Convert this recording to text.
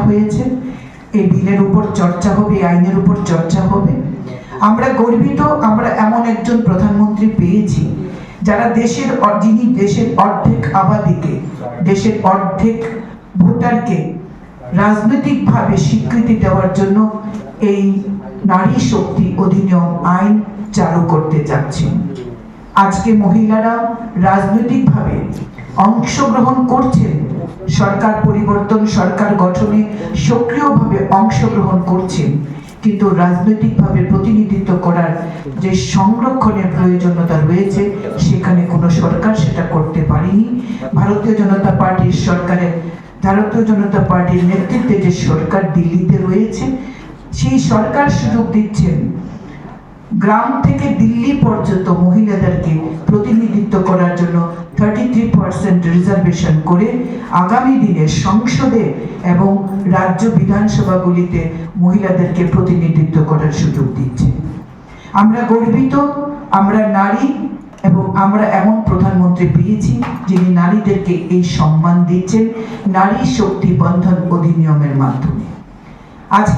হয়েছে, এই বিলের উপর চর্চা হবে, আইনের উপর চর্চা হবে। আমরা গর্বিত, আমরা এমন একজন প্রধানমন্ত্রী পেয়েছি যিনি দেশের অর্ধেক আবাদিকে, দেশের অর্ধেক ভোটারকে রাজনৈতিকভাবে স্বীকৃতি দেওয়ার জন্য এই নারী শক্তি অধিনিয়ম আইন চালু করতে যাচ্ছেন। আজকে মহিলারা রাজনৈতিকভাবে অংশগ্রহণ করছেন, সরকার পরিবর্তন, সরকার গঠনে সক্রিয়ভাবে অংশগ্রহণ করছেন, কিন্তু রাজনৈতিকভাবে প্রতিনিধিত্ব করার যে সংরক্ষণের প্রয়োজনীয়তা রয়েছে সেখানে কোনো সরকার সেটা করতে পারেনি। ভারতীয় জনতা পার্টির নেতৃত্বে যে সরকার দিল্লিতে রয়েছে, সেই সরকার সুযোগ দিচ্ছেন গ্রাম থেকে দিল্লি পর্যন্ত মহিলাদেরকে প্রতিনিধিত্ব করার জন্য 33% রিজার্ভেশন করে আগামী দিনে সংসদে এবং রাজ্য বিধানসভাগুলিতে মহিলাদেরকে প্রতিনিধিত্ব করার সুযোগ দিচ্ছে। আমরা গর্বিত, আমরা নারী, এবং আমরা এমন প্রধানমন্ত্রী পেয়েছি যিনি নারীদেরকে এই সম্মান দিচ্ছেন নারী শক্তি বন্ধন অধিনিয়মের মাধ্যমে। আজ